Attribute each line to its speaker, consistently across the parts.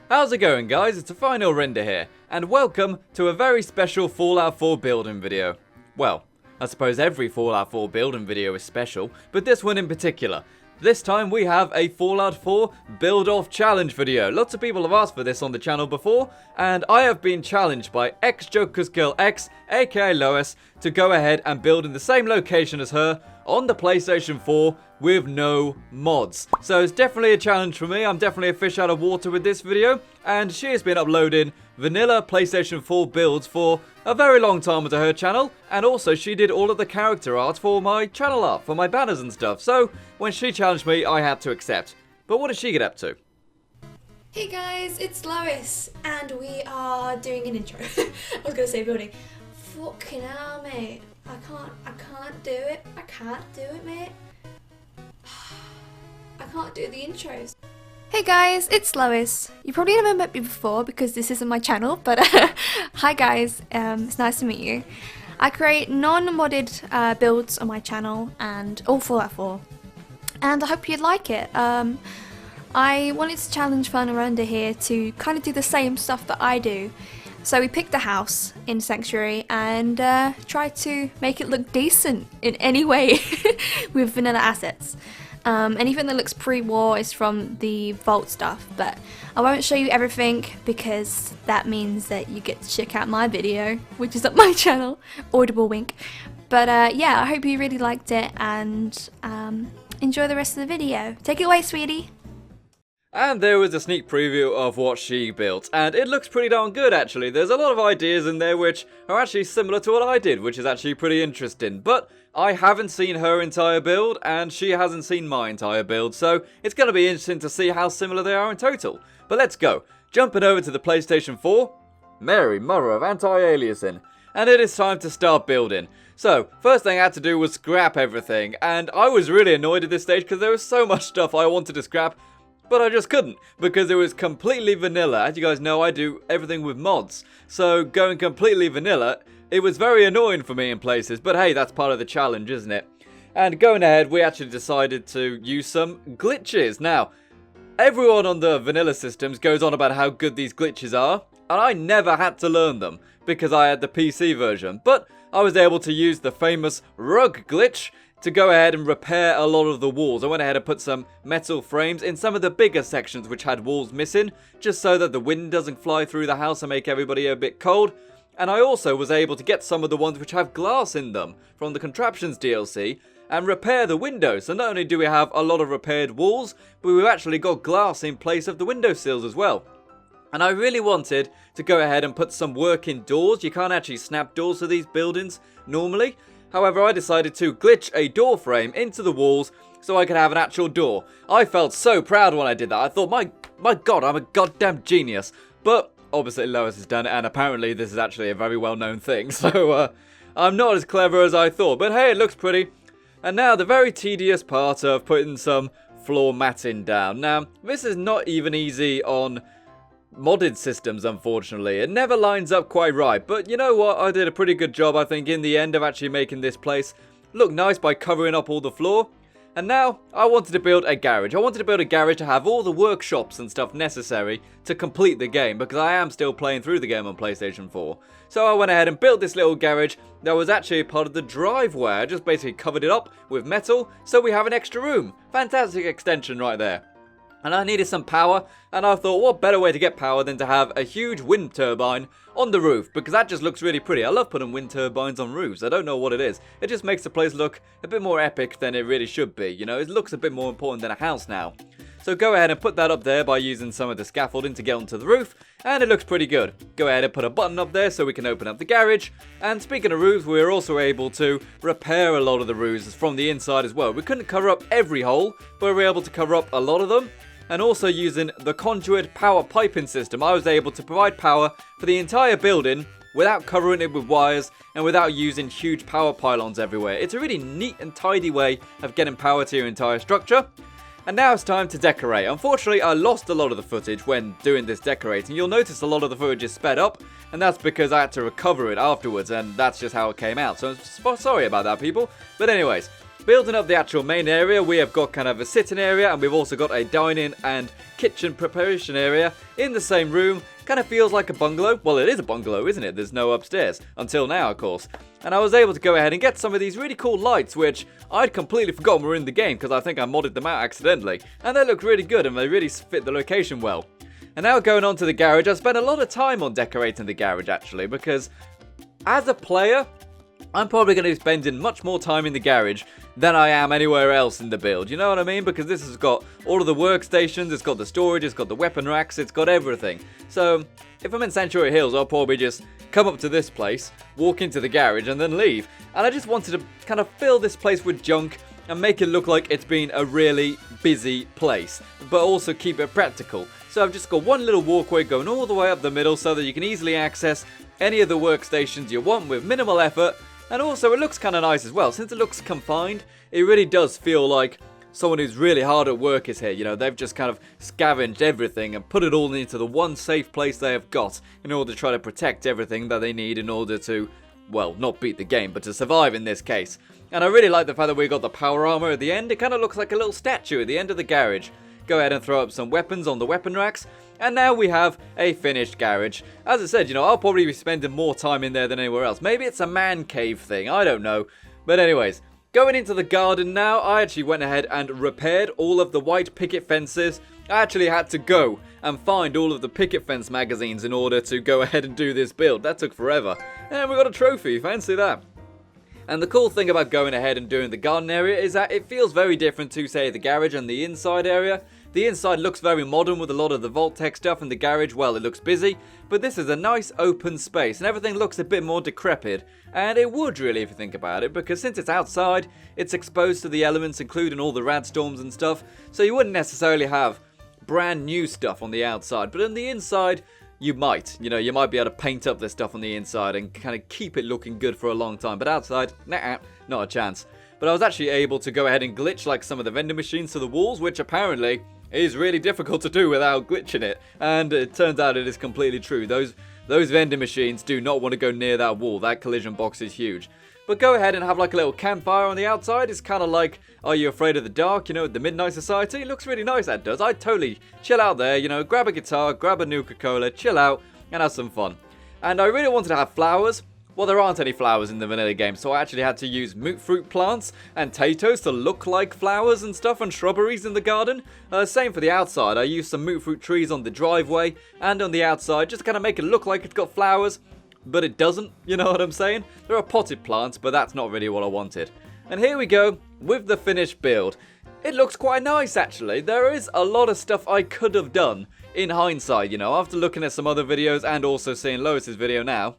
Speaker 1: How's it going, guys? It's a final render here, and welcome to a very special Fallout 4 building video. Well, I suppose every Fallout 4 building video is special, but this one in particular. This time we have a Fallout 4 build-off challenge video. Lots of people have asked for this on the channel before, and I have been challenged by XJokersGirlX, aka Lois, to go ahead and build in the same location as her on the PlayStation 4 with no mods. So it's definitely a challenge for me. I'm definitely a fish out of water with this video, and she has been uploading vanilla PlayStation 4 builds for a very long time onto her channel, and also she did all of the character art for my channel art, for my banners and stuff. So when she challenged me, I had to accept. But what did she get up to?
Speaker 2: Hey guys, it's Lois, and we are doing an intro. I was gonna say building. Fucking hell, mate. I can't do it. I can't do it, mate. I can't do the intros. Hey guys, it's Lois. You probably never met me before because this isn't my channel, but hi guys, it's nice to meet you. I create non-modded builds on my channel and all Fallout 4, and I hope you'd like it. I wanted to challenge Fun Render here to kind of do the same stuff that I do. So we picked a house in Sanctuary and tried to make it look decent in any way with vanilla assets. Anything that looks pre-war is from the vault stuff, but I won't show you everything because that means that you get to check out my video, which is up my channel, audible wink. But yeah, I hope you really liked it and enjoy the rest of the video. Take it away, sweetie.
Speaker 1: And there was a sneak preview of what she built, and it looks pretty darn good actually. There's a lot of ideas in there which are actually similar to what I did, which is actually pretty interesting. But I haven't seen her entire build, and she hasn't seen my entire build, so it's going to be interesting to see how similar they are in total. But let's go. Jumping over to the PlayStation 4, Mary, mother of anti-aliasing, and it is time to start building. So, first thing I had to do was scrap everything, and I was really annoyed at this stage because there was so much stuff I wanted to scrap, but I just couldn't, because it was completely vanilla. As you guys know, I do everything with mods, so going completely vanilla, it was very annoying for me in places, but hey, that's part of the challenge, isn't it? And going ahead, we actually decided to use some glitches. Now, everyone on the vanilla systems goes on about how good these glitches are, and I never had to learn them, because I had the PC version, but I was able to use the famous rug glitch to go ahead and repair a lot of the walls. I went ahead and put some metal frames in some of the bigger sections which had walls missing, just so that the wind doesn't fly through the house and make everybody a bit cold. And I also was able to get some of the ones which have glass in them from the Contraptions DLC and repair the windows. So not only do we have a lot of repaired walls, but we've actually got glass in place of the windowsills as well. And I really wanted to go ahead and put some working doors. You can't actually snap doors to these buildings normally. However, I decided to glitch a door frame into the walls so I could have an actual door. I felt so proud when I did that. I thought, my god, I'm a goddamn genius. But obviously Lois has done it, and apparently this is actually a very well-known thing. So I'm not as clever as I thought, but hey, it looks pretty. And now the very tedious part of putting some floor matting down. Now, this is not even easy on modded systems, unfortunately. It never lines up quite right, but you know what, I did a pretty good job, I think, in the end of actually making this place look nice by covering up all the floor. And now I wanted to build a garage. I wanted to build a garage to have all the workshops and stuff necessary to complete the game, because I am still playing through the game on PlayStation 4. So I went ahead and built this little garage that was actually part of the driveway. I just basically covered it up with metal so we have an extra room. Fantastic extension right there. And I needed some power, and I thought, what better way to get power than to have a huge wind turbine on the roof, because that just looks really pretty. I love putting wind turbines on roofs. I don't know what it is. It just makes the place look a bit more epic than it really should be. You know, it looks a bit more important than a house now. So go ahead and put that up there by using some of the scaffolding to get onto the roof, and it looks pretty good. Go ahead and put a button up there so we can open up the garage. And speaking of roofs, we were also able to repair a lot of the roofs from the inside as well. We couldn't cover up every hole, but we were able to cover up a lot of them. And also using the conduit power piping system, I was able to provide power for the entire building without covering it with wires and without using huge power pylons everywhere. It's a really neat and tidy way of getting power to your entire structure. And now it's time to decorate. Unfortunately, I lost a lot of the footage when doing this decorating. You'll notice a lot of the footage is sped up, and that's because I had to recover it afterwards, and that's just how it came out. So I'm sorry about that, people. But anyways, Building up the actual main area, we have got kind of a sitting area, and we've also got a dining and kitchen preparation area in the same room. Kind of feels like a bungalow. Well, it is a bungalow, isn't it? There's no upstairs. Until now, of course. And I was able to go ahead and get some of these really cool lights, which I'd completely forgotten were in the game, because I think I modded them out accidentally. And they look really good, and they really fit the location well. And now going on to the garage, I spent a lot of time on decorating the garage, actually, because as a player, I'm probably going to be spending much more time in the garage than I am anywhere else in the build. You know what I mean? Because this has got all of the workstations, it's got the storage, it's got the weapon racks, it's got everything. So, if I'm in Sanctuary Hills, I'll probably just come up to this place, walk into the garage, and then leave. And I just wanted to kind of fill this place with junk and make it look like it's been a really busy place, but also keep it practical. So I've just got one little walkway going all the way up the middle so that you can easily access any of the workstations you want with minimal effort. And also it looks kind of nice as well. Since it looks confined, it really does feel like someone who's really hard at work is here. You know, they've just kind of scavenged everything and put it all into the one safe place they have got in order to try to protect everything that they need in order to, well, not beat the game, but to survive in this case. And I really like the fact that we got the power armor at the end. It kind of looks like a little statue at the end of the garage. Go ahead and throw up some weapons on the weapon racks. And now we have a finished garage. As I said, you know, I'll probably be spending more time in there than anywhere else. Maybe it's a man cave thing, I don't know. But anyways, going into the garden now, I actually went ahead and repaired all of the white picket fences. I actually had to go and find all of the picket fence magazines in order to go ahead and do this build. That took forever. And we got a trophy, fancy that. And the cool thing about going ahead and doing the garden area is that it feels very different to, say, the garage and the inside area. The inside looks very modern with a lot of the Vault-Tec stuff, and the garage, well, it looks busy. But this is a nice open space, and everything looks a bit more decrepit. And it would really, if you think about it, because since it's outside, it's exposed to the elements, including all the radstorms and stuff. So you wouldn't necessarily have brand new stuff on the outside, but on the inside, you might. You know, you might be able to paint up this stuff on the inside and kind of keep it looking good for a long time. But outside, nah, not a chance. But I was actually able to go ahead and glitch like some of the vending machines to the walls, which apparently is really difficult to do without glitching it. And it turns out it is completely true. Those vending machines do not want to go near that wall. That collision box is huge. But go ahead and have like a little campfire on the outside. It's kind of like, Are You Afraid of the Dark? You know, the Midnight Society. It looks really nice, that does. I'd totally chill out there, you know, grab a guitar, grab a Nuka-Cola, chill out, and have some fun. And I really wanted to have flowers. Well, there aren't any flowers in the vanilla game, so I actually had to use moot fruit plants and potatoes to look like flowers and stuff, and shrubberies in the garden. Same for the outside. I used some moot fruit trees on the driveway and on the outside, just to kind of make it look like it's got flowers. But it doesn't, you know what I'm saying? There are potted plants, but that's not really what I wanted. And here we go with the finished build. It looks quite nice, actually. There is a lot of stuff I could have done in hindsight, you know, after looking at some other videos and also seeing Lois's video now.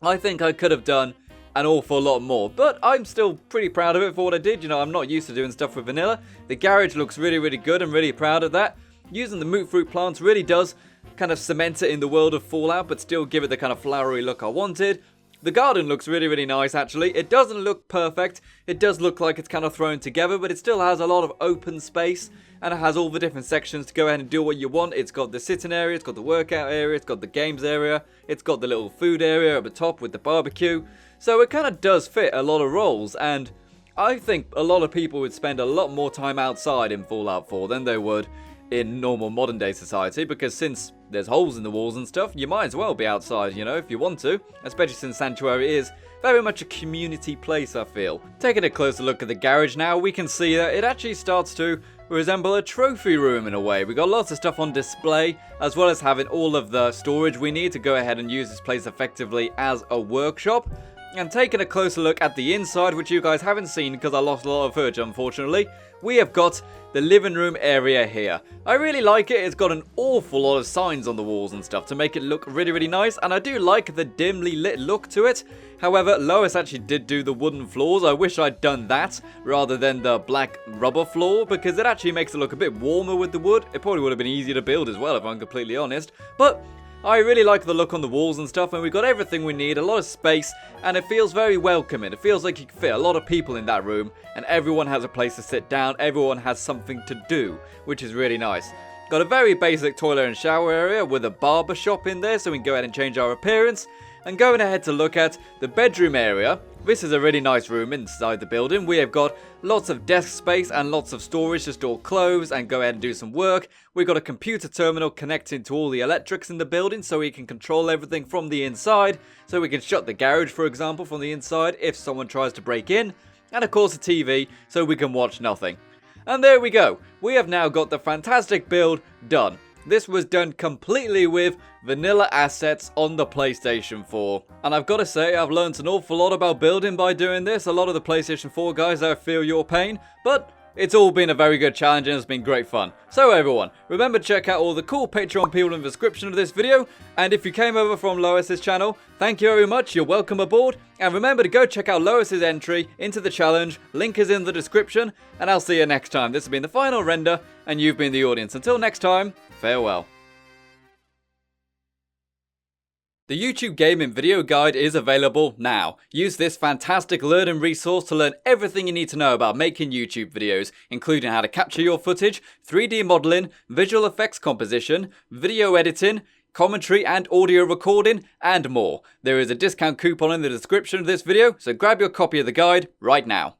Speaker 1: I think I could have done an awful lot more, but I'm still pretty proud of it for what I did. You know, I'm not used to doing stuff with vanilla. The garage looks really, really good. I'm really proud of that. Using the moot fruit plants really does kind of cement it in the world of Fallout, but still give it the kind of flowery look I wanted. The garden looks really, really nice, actually. It doesn't look perfect. It does look like it's kind of thrown together, but it still has a lot of open space, and it has all the different sections to go ahead and do what you want. It's got the sitting area, it's got the workout area, it's got the games area, it's got the little food area at the top with the barbecue. So it kind of does fit a lot of roles, and I think a lot of people would spend a lot more time outside in Fallout 4 than they would in normal modern day society, because since there's holes in the walls and stuff, you might as well be outside, you know, if you want to, especially since Sanctuary is very much a community place, I feel. Taking a closer look at the garage now, we can see that it actually starts to resemble a trophy room in a way. We got lots of stuff on display, as well as having all of the storage we need to go ahead and use this place effectively as a workshop. And taking a closer look at the inside, which you guys haven't seen because I lost a lot of footage, unfortunately, we have got the living room area here. I really like it. It's got an awful lot of signs on the walls and stuff to make it look really, really nice. And I do like the dimly lit look to it. However, Lois actually did do the wooden floors. I wish I'd done that rather than the black rubber floor, because it actually makes it look a bit warmer with the wood. It probably would have been easier to build as well, if I'm completely honest. But I really like the look on the walls and stuff, and we've got everything we need, a lot of space, and it feels very welcoming. It feels like you can fit a lot of people in that room, and everyone has a place to sit down, everyone has something to do, which is really nice. Got a very basic toilet and shower area with a barber shop in there, so we can go ahead and change our appearance. and going ahead to look at the bedroom area. This is a really nice room inside the building. We have got lots of desk space and lots of storage to store clothes and go ahead and do some work. We've got a computer terminal connecting to all the electrics in the building so we can control everything from the inside. So we can shut the garage, for example, from the inside if someone tries to break in. And of course a TV so we can watch nothing. And there we go. We have now got the fantastic build done. This was done completely with vanilla assets on the PlayStation 4. And I've got to say, I've learned an awful lot about building by doing this. A lot of the PlayStation 4 guys, I feel your pain. But it's all been a very good challenge and it's been great fun. So everyone, remember to check out all the cool Patreon people in the description of this video. And if you came over from Lois's channel, thank you very much. You're welcome aboard. And remember to go check out Lois's entry into the challenge. Link is in the description. And I'll see you next time. This has been the final render and you've been the audience. Until next time, farewell. The YouTube Gaming Video Guide is available now. Use this fantastic learning resource to learn everything you need to know about making YouTube videos, including how to capture your footage, 3D modeling, visual effects composition, video editing, commentary and audio recording, and more. There is a discount coupon in the description of this video, so grab your copy of the guide right now.